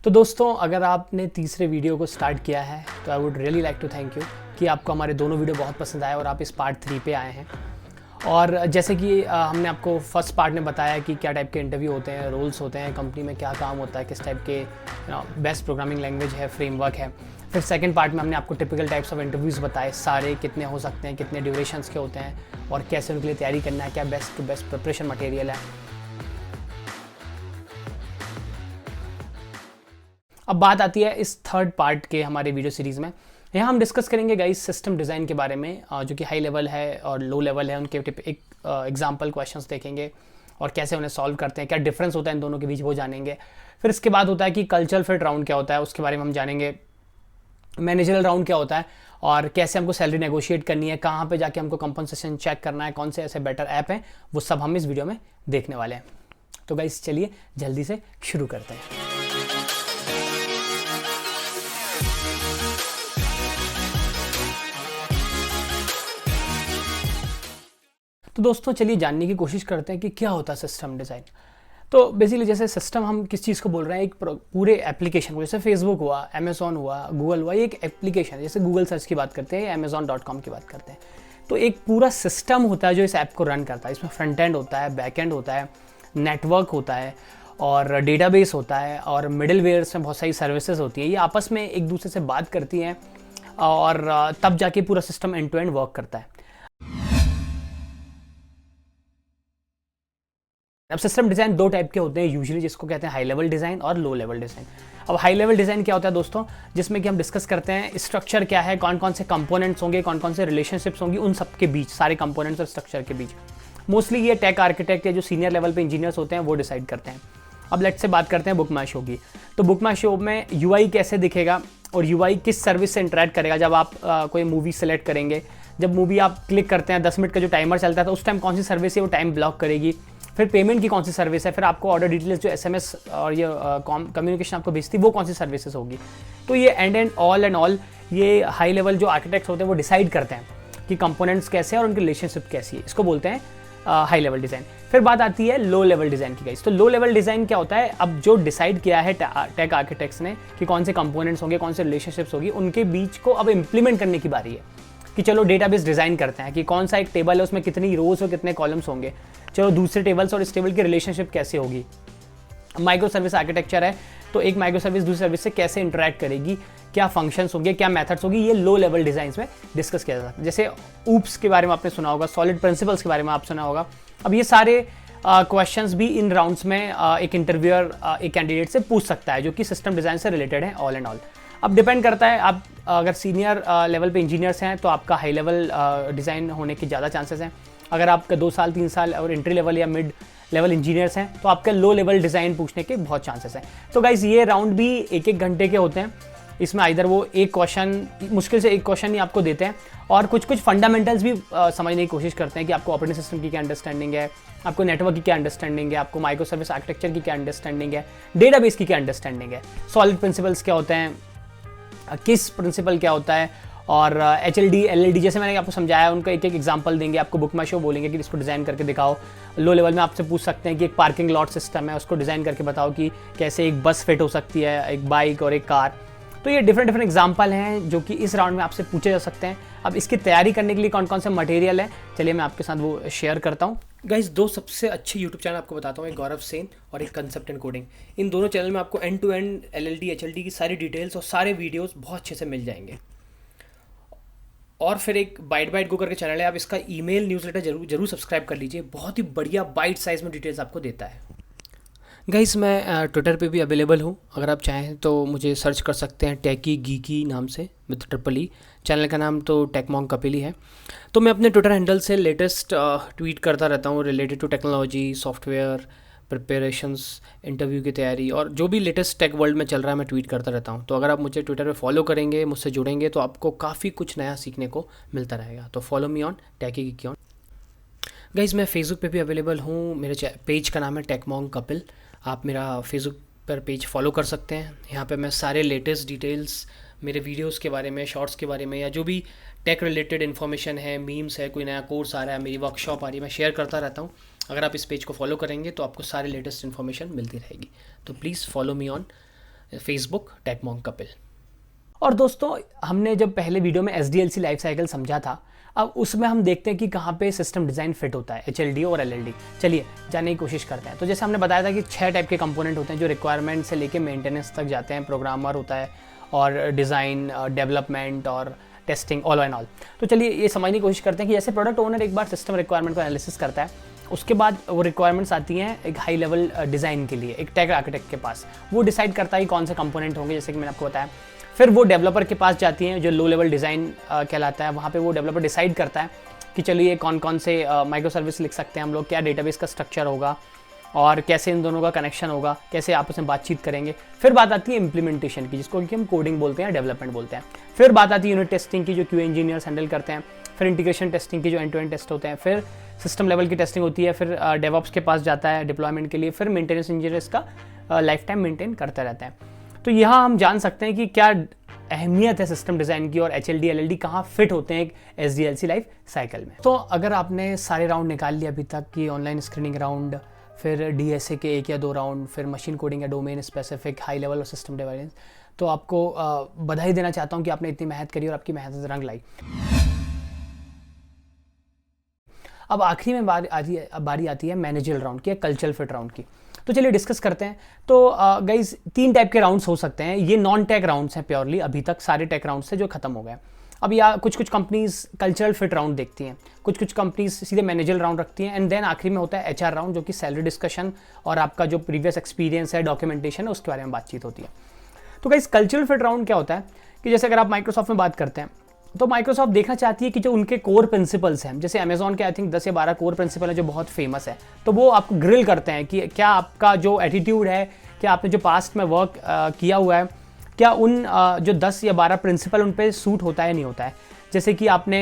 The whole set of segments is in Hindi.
तो दोस्तों, अगर आपने तीसरे वीडियो को स्टार्ट किया है तो I would really like to thank you कि आपको हमारे दोनों वीडियो बहुत पसंद आए और आप इस पार्ट 3 पे आए हैं। और जैसे कि हमने आपको फर्स्ट पार्ट में बताया कि क्या टाइप के इंटरव्यू होते हैं, रोल्स होते हैं, कंपनी में क्या काम होता है, किस टाइप के बेस्ट प्रोग्रामिंग लैंग्वेज है, फ्रेमवर्क है। फिर सेकंड पार्ट में हमने आपको टिपिकल टाइप्स ऑफ इंटरव्यूज़ बताए, सारे कितने हो सकते हैं, कितने ड्यूरेशंस के होते हैं और कैसे उनके लिए तैयारी करना है, क्या best to best preparation material है। अब बात आती है इस थर्ड पार्ट के हमारे वीडियो सीरीज़ में। यहाँ हम डिस्कस करेंगे गाइस सिस्टम डिज़ाइन के बारे में, जो कि हाई लेवल है और लो लेवल है, उनके एक एग्जाम्पल क्वेश्चंस देखेंगे और कैसे उन्हें सॉल्व करते हैं, क्या डिफरेंस होता है इन दोनों के बीच वो जानेंगे। फिर इसके बाद होता है कि कल्चरल फिट राउंड क्या होता है, उसके बारे में हम जानेंगे। मैनेजरल राउंड क्या होता है और कैसे हमको सैलरी नेगोशिएट करनी है, कहाँ पे जाके हमको कंपनसेशन चेक करना है, कौन से ऐसे बेटर ऐप हैं, वो सब हम इस वीडियो में देखने वाले हैं। तो गाइस चलिए जल्दी से शुरू करते हैं। तो दोस्तों चलिए जानने की कोशिश करते हैं कि क्या होता है सिस्टम डिज़ाइन। तो बेसिकली जैसे सिस्टम हम किस चीज़ को बोल रहे हैं, एक पूरे एप्लीकेशन को, जैसे फेसबुक हुआ, अमेजोन हुआ, गूगल हुआ, ये एक एप्लीकेशन है। जैसे गूगल सर्च की बात करते हैं या अमेजोन.com की बात करते हैं, तो एक पूरा सिस्टम होता है जो इस ऐप को रन करता है। इसमें फ्रंट एंड होता है, बैक एंड होता है, नेटवर्क होता है और डेटाबेस होता है और मिडिल वेयर्स में बहुत सारी सर्विसेज होती है। ये आपस में एक दूसरे से बात करती हैं और तब जाके पूरा system end to end work करता है। अब सिस्टम डिज़ाइन दो टाइप के होते हैं यूजुअली, जिसको कहते हैं हाई लेवल डिज़ाइन और लो लेवल डिज़ाइन। अब हाई लेवल डिज़ाइन क्या होता है दोस्तों, जिसमें कि हम डिस्कस करते हैं स्ट्रक्चर क्या है, कौन कौन से कंपोनेंट्स होंगे, कौन कौन से रिलेशनशिप्स होंगी उन सब के बीच, सारे कंपोनेंट्स और स्ट्रक्चर के बीच। मोस्टली ये टेक आर्किटेक्ट या जो सीनियर लेवल पे इंजीनियर्स होते हैं वो डिसाइड करते हैं। अब लेट्स से बात करते हैं बुक माई शो की। तो बुक माई शो में यूआई कैसे दिखेगा और यूआई किस सर्विस से इंटरेक्ट करेगा। जब आप कोई मूवी सेलेक्ट करेंगे, जब मूवी आप क्लिक करते हैं, 10 मिनट का जो टाइमर चलता है तो उस टाइम कौन सी सर्विस है वो टाइम ब्लॉक करेगी। फिर पेमेंट की कौन सी सर्विस है, फिर आपको ऑर्डर डिटेल्स जो एसएमएस और ये कम्युनिकेशन आपको भेजती है वो कौन सी सर्विसेज होगी। तो ये एंड ऑल ये हाई लेवल जो आर्किटेक्ट्स होते हैं वो डिसाइड करते हैं कि कंपोनेंट्स कैसे हैं और उनकी रिलेशनशिप कैसी है। इसको बोलते हैं हाई लेवल डिज़ाइन। फिर बात आती है लो लेवल डिज़ाइन की गाइस। तो लो लेवल डिज़ाइन क्या होता है, अब जो डिसाइड किया है टेक आर्किटेक्ट्स ने कि कौन से कंपोनेंट्स होंगे, कौन से रिलेशनशिप्स होगी, उनके बीच को अब इम्प्लीमेंट करने की बारी है कि चलो डेटाबेस डिज़ाइन करते हैं कि कौन सा एक टेबल है, उसमें कितनी रोज और कितने कॉलम्स होंगे, चलो दूसरे टेबल्स और इस टेबल की रिलेशनशिप कैसे होगी। माइक्रो सर्विस आर्किटेक्चर है तो एक माइक्रो सर्विस दूसरी सर्विस से कैसे इंटरेक्ट करेगी, क्या फंक्शंस होंगे, क्या मेथड्स होगी, ये लो लेवल डिज़ाइंस में डिस्कस किया जाता है। जैसे ऊप्स के बारे में आपने सुना होगा, सॉलिड प्रिंसिपल्स के बारे में आप सुना होगा। अब ये सारे क्वेश्चंस भी इन राउंड्स में एक इंटरव्यूअर एक कैंडिडेट से पूछ सकता है जो कि सिस्टम डिज़ाइन से रिलेटेड है ऑल एंड ऑल। अब डिपेंड करता है, आप अगर सीनियर लेवल पे इंजीनियर्स हैं तो आपका हाई लेवल डिज़ाइन होने की ज़्यादा चांसेस हैं। अगर आपका 2 साल 3 साल और एंट्री लेवल या मिड लेवल इंजीनियर्स हैं तो आपका लो लेवल डिज़ाइन पूछने के बहुत चांसेस हैं। तो गाइज़ ये राउंड भी 1-1 घंटे के होते हैं। इसमें आइदर वो एक क्वेश्चन, मुश्किल से एक क्वेश्चन ही आपको देते हैं और कुछ फंडामेंटल्स भी समझने की कोशिश करते हैं कि आपको ऑपरेटिंग सिस्टम की क्या अंडरस्टैंडिंग है, आपको नेटवर्क की क्या अंडरस्टैंडिंग है, आपको माइक्रो सर्विस आर्किटेक्चर की क्या अंडरस्टैंडिंग है, डेटाबेस की क्या अंडरस्टैंडिंग है, सॉलिड प्रिंसिपल्स क्या होते हैं, किस प्रिंसिपल क्या होता है और HLD LLD जैसे मैंने आपको समझाया उनका एक एग्जांपल देंगे। आपको बुक माई शो बोलेंगे कि इसको डिज़ाइन करके दिखाओ। लो लेवल में आपसे पूछ सकते हैं कि एक पार्किंग लॉट सिस्टम है, उसको डिज़ाइन करके बताओ कि कैसे एक बस फिट हो सकती है, एक बाइक और एक कार। तो ये डिफरेंट एग्जाम्पल हैं जो कि इस राउंड में आपसे पूछे जा सकते हैं। अब इसकी तैयारी करने के लिए कौन कौन से मटेरियल है, चलिए मैं आपके साथ वो शेयर करता हूँ। गाइस 2 सबसे अच्छे यूट्यूब चैनल आपको बताता हूँ, एक गौरव सेन और एक कंसेप्ट एंड कोडिंग। इन दोनों चैनल में आपको end to end LLD HLD की सारी डिटेल्स और सारे वीडियोस बहुत अच्छे से मिल जाएंगे। और फिर एक बाइट गो करके चैनल है, आप इसका ईमेल न्यूज़लेटर जरूर सब्सक्राइब कर लीजिए, बहुत ही बढ़िया बाइट साइज में डिटेल्स आपको देता है। गाइस मैं ट्विटर पे भी अवेलेबल हूँ, अगर आप चाहें तो मुझे सर्च कर सकते हैं टेकी गीकी नाम से विद ट्रिपल। चैनल का नाम तो टेकमोंग कपिल ही है। तो मैं अपने ट्विटर हैंडल से लेटेस्ट ट्वीट करता रहता हूँ related to technology, software, preparations, interview की तैयारी और जो भी लेटेस्ट टेक वर्ल्ड में चल रहा है मैं ट्वीट करता रहता हूँ। तो अगर आप मुझे ट्विटर पे फॉलो करेंगे, मुझसे जुड़ेंगे तो आपको काफ़ी कुछ नया सीखने को मिलता रहेगा। तो follow me on techie geeky on. Guys मैं फेसबुक पे भी अवेलेबल हूँ, मेरे पेज का नाम है टेकमोंग कपिल। आप मेरा फेसबुक पर पेज फॉलो कर सकते हैं। यहाँ पे मैं सारे लेटेस्ट डिटेल्स, मेरे वीडियोस के बारे में, शॉर्ट्स के बारे में या जो भी टेक रिलेटेड इन्फॉर्मेशन है, मीम्स है, कोई नया कोर्स आ रहा है, मेरी वर्कशॉप आ रही है, मैं शेयर करता रहता हूँ। अगर आप इस पेज को फॉलो करेंगे तो आपको सारे लेटेस्ट इन्फॉर्मेशन मिलती रहेगी। तो please follow me on Facebook Techmong Kapil. और दोस्तों, हमने जब पहले वीडियो में SDLC लाइफ साइकिल समझा था, अब उसमें हम देखते हैं कि कहाँ पे सिस्टम डिज़ाइन फिट होता है HLD और LLD। चलिए जानने की कोशिश करते हैं। तो जैसे हमने बताया था कि 6 टाइप के कंपोनेंट होते हैं जो रिक्वायरमेंट से लेके मेंटेनेंस तक जाते हैं। प्रोग्रामर होता है और डिज़ाइन, डेवलपमेंट और टेस्टिंग, ऑल एंड ऑल। तो चलिए ये समझने की कोशिश करते हैं कि जैसे प्रोडक्ट ओनर एक बार सिस्टम रिक्वायरमेंट को एनालिसिस करता है, उसके बाद वो रिक्वायरमेंट्स आती हैं एक हाई लेवल डिज़ाइन के लिए, एक टेक आर्किटेक्ट के पास। वो डिसाइड करता है कि कौन से कंपोनेंट होंगे, जैसे कि मैंने आपको बताया। फिर वो डेवलपर के पास जाती हैं, जो लो लेवल डिज़ाइन कहलाता है। वहाँ पे वो डेवलपर डिसाइड करता है कि चलिए कौन कौन से माइक्रो सर्विस लिख सकते हैं हम लोग, क्या डेटाबेस का स्ट्रक्चर होगा और कैसे इन दोनों का कनेक्शन होगा, कैसे आपस में बातचीत करेंगे। फिर बात आती है इम्प्लीमेंटेशन की, जिसको कि हम कोडिंग बोलते हैं, डेवलपमेंट बोलते हैं। फिर बात आती है यूनिट टेस्टिंग की, जो QA इंजीनियर्स हैंडल करते हैं। फिर इंटीग्रेशन टेस्टिंग की, जो एंड टू एंड टेस्ट होते हैं। फिर सिस्टम लेवल की टेस्टिंग होती है। फिर डेवऑप्स के पास जाता है डिप्लॉयमेंट के लिए। फिर मेंटेनेंस इंजीनियर इसका लाइफ टाइम मेंटेन करता रहता है। तो यहाँ हम जान सकते हैं कि क्या अहमियत है सिस्टम डिज़ाइन की और HLD LLD कहाँ फिट होते हैं एक SDLC लाइफ साइकिल में। तो अगर आपने सारे राउंड निकाल लिए अभी तक कि ऑनलाइन स्क्रीनिंग राउंड, फिर DSA के 1 या 2 राउंड, फिर मशीन कोडिंग या डोमेन स्पेसिफिक, हाई लेवल और सिस्टम डिज़ाइन, तो आपको बधाई देना चाहता हूँ कि आपने इतनी मेहनत करी और आपकी मेहनत रंग लाई। अब आखिरी में बारी आती है मैनेजरल राउंड की या कल्चरल फिट राउंड की। तो चलिए डिस्कस करते हैं। तो गाइज 3 टाइप के राउंड्स हो सकते हैं। ये नॉन टेक राउंड्स हैं प्योरली, अभी तक सारे टेक राउंड्स से जो खत्म हो गए। अब या कुछ कंपनीज कल्चरल फिट राउंड देखती हैं, कुछ कंपनीज सीधे मैनेजरल राउंड रखती हैं, एंड देन आखिरी में होता है HR राउंड, जो कि सैलरी डिस्कशन और आपका जो प्रीवियस एक्सपीरियंस है, डॉक्यूमेंटेशन है, उसके बारे में बातचीत होती है। तो गाइज कल्चरल फिट राउंड क्या होता है कि जैसे अगर आप माइक्रोसॉफ्ट में बात करते हैं, तो माइक्रोसॉफ्ट देखना चाहती है कि जो उनके कोर प्रिंसिपल्स हैं, जैसे अमेजॉन के आई थिंक 10 या 12 कोर प्रिंसिपल है जो बहुत फेमस है, तो वो आपको ग्रिल करते हैं कि क्या आपका जो एटीट्यूड है, क्या आपने जो पास्ट में वर्क किया हुआ है, क्या उन जो 10 या 12 प्रिंसिपल उन पर सूट होता है नहीं होता है। जैसे कि आपने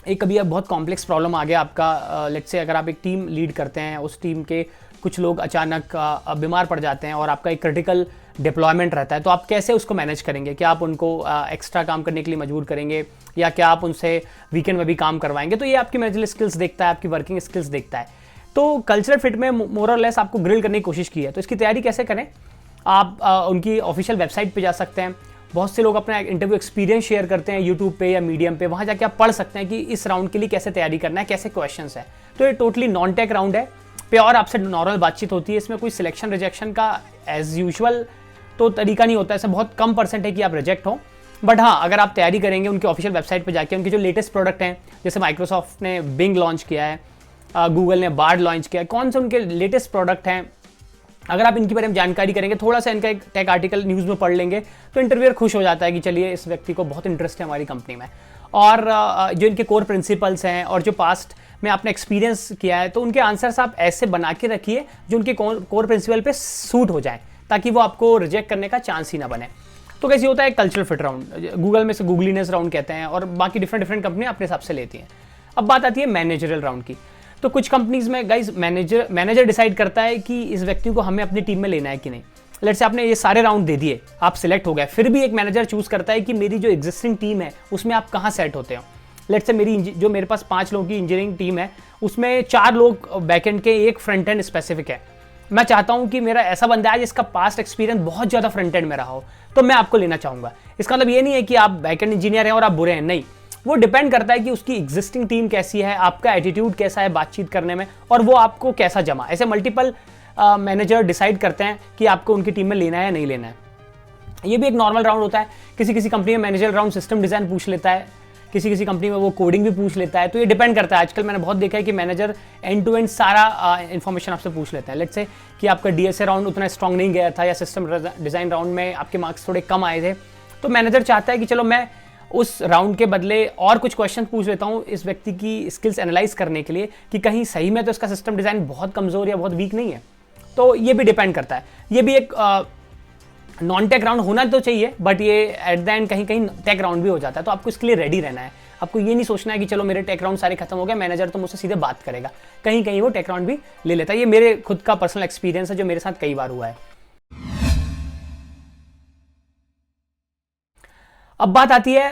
एक कभी बहुत कॉम्प्लेक्स प्रॉब्लम आ गया आपका, लेट्स से अगर आप एक टीम लीड करते हैं, उस टीम के कुछ लोग अचानक बीमार पड़ जाते हैं और आपका एक क्रिटिकल डिप्लॉयमेंट रहता है, तो आप कैसे उसको मैनेज करेंगे? क्या आप उनको एक्स्ट्रा काम करने के लिए मजबूर करेंगे या क्या आप उनसे वीकेंड में भी काम करवाएंगे? तो ये आपकी मैनेजरल स्किल्स देखता है, आपकी वर्किंग स्किल्स देखता है। तो कल्चरल फिट में मोर और लेस आपको ग्रिल करने की कोशिश की है। तो इसकी तैयारी कैसे करें? आप उनकी ऑफिशियल वेबसाइट पे जा सकते हैं। बहुत से लोग अपना इंटरव्यू एक्सपीरियंस शेयर करते हैं यूट्यूब पे या मीडियम पे, वहाँ जाके आप पढ़ सकते हैं कि इस राउंड के लिए कैसे तैयारी करना है, कैसे क्वेश्चंस है। तो ये टोटली नॉन टेक राउंड है, प्योर आपसे नॉर्मल बातचीत होती है। इसमें कोई सिलेक्शन रिजेक्शन का एज यूजुअल तो तरीका नहीं होता है, ऐसा बहुत कम % है कि आप रिजेक्ट हो। बट हाँ, अगर आप तैयारी करेंगे उनकी ऑफिशियल वेबसाइट पे जाके, उनके जो लेटेस्ट प्रोडक्ट हैं, जैसे माइक्रोसॉफ्ट ने बिंग लॉन्च किया है, गूगल ने बार्ड लॉन्च किया है, कौन से उनके लेटेस्ट प्रोडक्ट हैं, अगर आप इनके बारे में जानकारी करेंगे, थोड़ा सा इनका एक टेक आर्टिकल न्यूज़ में पढ़ लेंगे, तो इंटरव्यूअर खुश हो जाता है कि चलिए इस व्यक्ति को बहुत इंटरेस्ट है हमारी कंपनी में। और जो इनके कोर प्रिंसिपल्स हैं और जो पास्ट में आपने एक्सपीरियंस किया है, तो उनके आंसर्स आप ऐसे बना के रखिए जो उनके कोर प्रिंसिपल पे सूट हो जाए, ताकि वो आपको रिजेक्ट करने का चांस ही ना बने। तो कैसे होता है कल्चरल फिट राउंड? गूगल में से गूगलीनेस राउंड कहते हैं और बाकी डिफरेंट कंपनी अपने हिसाब से लेती हैं। अब बात आती है मैनेजरल राउंड की। तो कुछ कंपनीज में गाइज मैनेजर डिसाइड करता है कि इस व्यक्ति को हमें अपनी टीम में लेना है कि नहीं। लेट्स से आपने ये सारे राउंड दे दिए, आप सिलेक्ट हो गए, फिर भी एक मैनेजर चूज करता है कि मेरी जो एग्जिस्टिंग टीम है उसमें आप कहाँ सेट होते हो। लेट्स से मेरे पास 5 लोगों की इंजीनियरिंग टीम है, उसमें 4 लोग बैकएंड के, एक फ्रंट एंड स्पेसिफिक है। मैं चाहता हूं कि मेरा ऐसा बंदा है जिसका पास्ट एक्सपीरियंस बहुत ज़्यादा फ्रंट एंड में रहा हो, तो मैं आपको लेना चाहूँगा। इसका मतलब ये नहीं है कि आप बैकएंड इंजीनियर हैं और आप बुरे हैं, नहीं। वो डिपेंड करता है कि उसकी एग्जिस्टिंग टीम कैसी है, आपका एटीट्यूड कैसा है बातचीत करने में, और वो आपको कैसा जमा। ऐसे मल्टीपल मैनेजर डिसाइड करते हैं कि आपको उनकी टीम में लेना है या नहीं लेना है। ये भी एक नॉर्मल राउंड होता है। किसी कंपनी में मैनेजर राउंड सिस्टम डिज़ाइन पूछ लेता है, किसी कंपनी में वो कोडिंग भी पूछ लेता है। तो ये डिपेंड करता है। आजकल मैंने बहुत देखा है कि मैनेजर एंड टू एंड सारा इन्फॉर्मेशन आपसे पूछ लेता है। लेट्स से कि आपका DSA राउंड उतना स्ट्रांग नहीं गया था या सिस्टम डिज़ाइन राउंड में आपके मार्क्स थोड़े कम आए थे, तो मैनेजर चाहता है कि चलो मैं उस राउंड के बदले और कुछ क्वेश्चन पूछ लेता हूँ इस व्यक्ति की स्किल्स एनालाइज करने के लिए कि कहीं सही में तो इसका सिस्टम डिज़ाइन बहुत कमज़ोर या बहुत वीक नहीं है। तो ये भी डिपेंड करता है। ये भी एक नॉन टेक राउंड होना तो चाहिए, बट ये एट द एंड कहीं टेक राउंड भी हो जाता है। तो आपको इसके लिए रेडी रहना है। आपको ये नहीं सोचना है कि चलो मेरे टेक राउंड सारे खत्म हो गए, मैनेजर तो मुझसे सीधे बात करेगा। कहीं वो टेक राउंड भी ले लेता है। ये मेरे खुद का पर्सनल एक्सपीरियंस है जो मेरे साथ कई बार हुआ है। अब बात आती है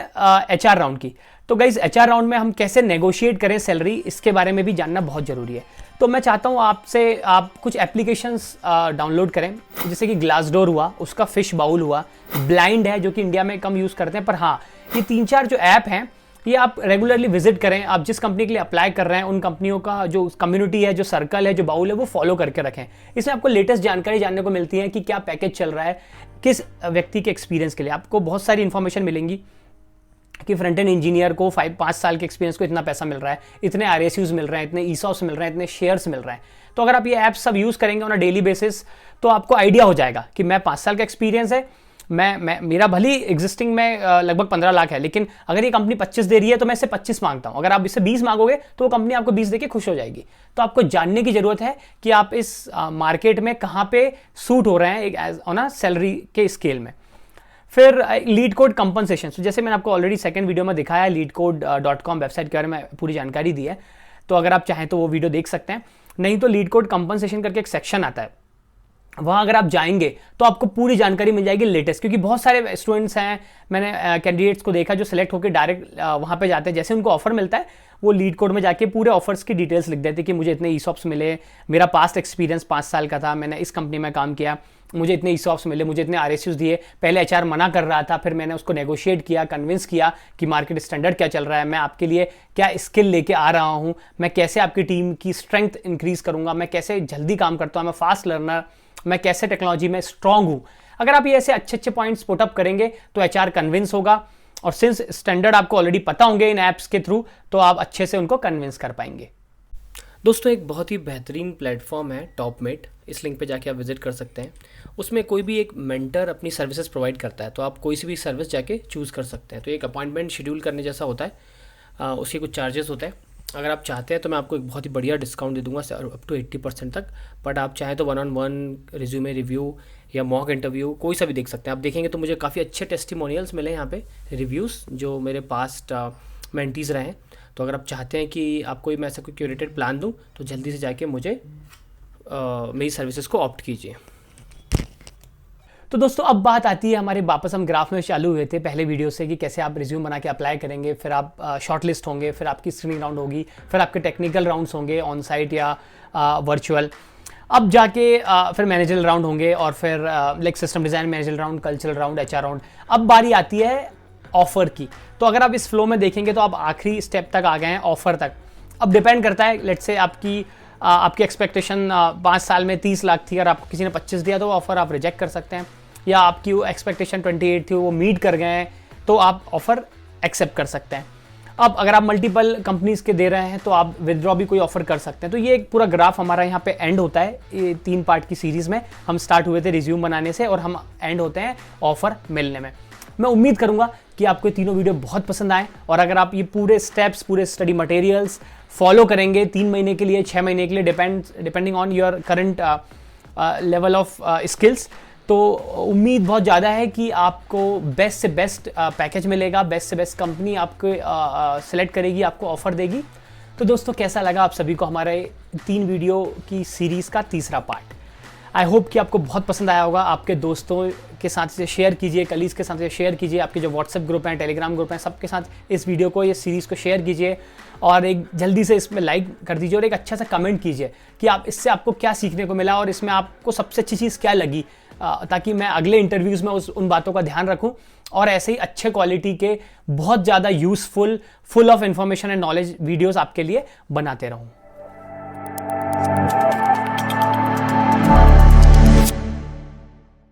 HR राउंड की। तो गाइज HR राउंड में हम कैसे नेगोशिएट करें सैलरी, इसके बारे में भी जानना बहुत ज़रूरी है। तो मैं चाहता हूँ आपसे आप कुछ एप्लीकेशंस डाउनलोड करें, जैसे कि ग्लासडोर हुआ, उसका फिश बाउल हुआ, ब्लाइंड है जो कि इंडिया में कम यूज़ करते हैं, पर हाँ ये 3-4 जो ऐप हैं ये आप रेगुलरली विजिट करें। आप जिस कंपनी के लिए अप्लाई कर रहे हैं उन कंपनियों का जो कम्युनिटी है, जो सर्कल है, जो बाउल है, वो फॉलो करके रखें। इसमें आपको लेटेस्ट जानकारी जानने को मिलती है कि क्या पैकेज चल रहा है किस व्यक्ति के एक्सपीरियंस के लिए। आपको बहुत सारी इन्फॉर्मेशन मिलेंगी कि फ्रंट एंड इंजीनियर को 5 साल के एक्सपीरियंस को इतना पैसा मिल रहा है, इतने RSUs मिल रहे हैं, इतने ESOPs मिल रहे हैं, इतने शेयर्स मिल रहे हैं। तो अगर आप ये ऐप्स सब यूज़ करेंगे ऑन अ डेली बेसिस तो आपको आइडिया हो जाएगा कि मैं 5 साल का एक्सपीरियंस है, मैं मेरा भली एग्जिस्टिंग में लगभग 15 लाख है, लेकिन अगर ये कंपनी 25 दे रही है तो मैं इससे 25 मांगता हूं। अगर आप इससे 20 मांगोगे तो वो कंपनी आपको 20 देके खुश हो जाएगी। तो आपको जानने की जरूरत है कि आप इस मार्केट में कहां पे सूट हो रहे हैं एक ऑन अ सैलरी के स्केल में। फिर लीड कोड कंपनसेशन, तो जैसे मैंने आपको ऑलरेडी सेकंड वीडियो में दिखाया, leadcode.com वेबसाइट के बारे में पूरी जानकारी दी है, तो अगर आप चाहें तो वो वीडियो देख सकते हैं। नहीं तो लीड कोड कंपनसेशन करके एक सेक्शन आता है, वहाँ अगर आप जाएंगे तो आपको पूरी जानकारी मिल जाएगी लेटेस्ट, क्योंकि बहुत सारे स्टूडेंट्स हैं, मैंने कैंडिडेट्स को देखा जो सेलेक्ट होकर डायरेक्ट वहाँ पे जाते हैं। जैसे उनको ऑफर मिलता है वो लीड कोड में जाके पूरे ऑफर्स की डिटेल्स लिख देते हैं कि मुझे इतने ESOPs मिले, मेरा पास्ट एक्सपीरियंस 5 साल का था, मैंने इस कंपनी में काम किया, मुझे इतने ESOPs मिले, मुझे इतने RSUs दिए। पहले HR मना कर रहा था, फिर मैंने उसको नेगोशिएट किया, कन्विंस किया कि मार्केट स्टैंडर्ड क्या चल रहा है, मैं आपके लिए क्या स्किल लेके आ रहा हूँ, मैं कैसे आपकी टीम की स्ट्रेंथ इंक्रीज करूँगा, मैं कैसे जल्दी काम करता हूँ, मैं फास्ट लर्नर, मैं कैसे टेक्नोलॉजी में स्ट्रांग हूं। अगर आप ये ऐसे अच्छे अच्छे पॉइंट्स पुट अप करेंगे तो HR कन्विंस होगा, और सिंस स्टैंडर्ड आपको ऑलरेडी पता होंगे इन ऐप्स के थ्रू, तो आप अच्छे से उनको कन्विंस कर पाएंगे। दोस्तों एक बहुत ही बेहतरीन प्लेटफॉर्म है टॉपमेट, इस लिंक पे जाके आप विजिट कर सकते हैं। उसमें कोई भी एक मेंटर अपनी सर्विसेज प्रोवाइड करता है, तो आप कोई सी भी सर्विस जाके चूज़ कर सकते हैं। तो एक अपॉइंटमेंट शेड्यूल करने जैसा होता है, उसके कुछ चार्जेस होते हैं। अगर आप चाहते हैं तो मैं आपको एक बहुत ही बढ़िया डिस्काउंट दे दूंगा अप टू 80% तक, बट आप चाहें तो 1-on-1 रिज्यूमे रिव्यू या मॉक इंटरव्यू कोई सा भी देख सकते हैं। आप देखेंगे तो मुझे काफ़ी अच्छे टेस्टिमोनियल्स मिले यहाँ पे, रिव्यूज़ जो मेरे पास्ट मेंटीज़ रहे हैं। तो अगर आप चाहते हैं कि आपको मैं ऐसा कोई क्यूरेटेड प्लान दूँ तो जल्दी से जाके मुझे मेरी सर्विसेज को ऑप्ट कीजिए। तो दोस्तों अब बात आती है हमारे, वापस हम ग्राफ में चालू हुए थे पहले वीडियो से कि कैसे आप रिज्यूम बना के अप्लाई करेंगे, फिर आप शॉर्ट लिस्ट होंगे, फिर आपकी स्क्रीनिंग राउंड होगी, फिर आपके टेक्निकल राउंड्स होंगे ऑन साइट या वर्चुअल, अब जाके फिर मैनेजरल राउंड होंगे, और फिर like system design managerial round, cultural round, HR round. अब बारी आती है ऑफर की। तो अगर आप इस फ्लो में देखेंगे तो आप आखिरी स्टेप तक आ गए हैं, ऑफर तक। अब डिपेंड करता है, लेट्स से आपकी एक्सपेक्टेशन 5 साल में 30 लाख थी और आपको किसी ने 25 दिया तो वो ऑफर आप रिजेक्ट कर सकते हैं, या आपकी वो एक्सपेक्टेशन 28 थी वो मीट कर गए हैं तो आप ऑफर एक्सेप्ट कर सकते हैं। अब अगर आप मल्टीपल कंपनीज के दे रहे हैं तो आप विदड्रॉ भी कोई ऑफर कर सकते हैं। तो ये एक पूरा ग्राफ हमारा यहाँ पे एंड होता है। ये 3 पार्ट की सीरीज में हम स्टार्ट हुए थे रिज्यूम बनाने से, और हम एंड होते हैं ऑफर मिलने में। मैं उम्मीद करूंगा कि आपको ये तीनों वीडियो बहुत पसंद आए, और अगर आप ये पूरे स्टेप्स, पूरे स्टडी मटेरियल्स फॉलो करेंगे 3 महीने के लिए, 6 महीने के लिए, depending on your current level of skills, तो उम्मीद बहुत ज़्यादा है कि आपको बेस्ट से बेस्ट पैकेज मिलेगा, बेस्ट से बेस्ट कंपनी आपको सेलेक्ट करेगी, आपको ऑफर देगी। तो दोस्तों कैसा लगा आप सभी को हमारे 3 वीडियो की सीरीज़ का तीसरा पार्ट? आई होप कि आपको बहुत पसंद आया होगा। आपके दोस्तों के साथ इसे शेयर कीजिए, कलीग्स के साथ इसे शेयर कीजिए, आपके जो व्हाट्सएप ग्रुप हैं, टेलीग्राम ग्रुप हैं, सबके साथ इस वीडियो को, ये सीरीज़ को शेयर कीजिए, और एक जल्दी से इसमें लाइक कर दीजिए, और एक अच्छा सा कमेंट कीजिए कि आप इससे आपको क्या सीखने को मिला और इसमें आपको सबसे अच्छी चीज़ क्या लगी, ताकि मैं अगले इंटरव्यूज़ में उन बातों का ध्यान रखूं और ऐसे ही अच्छे क्वालिटी के बहुत ज़्यादा useful, full of information and knowledge videos आपके लिए बनाते रहूँ।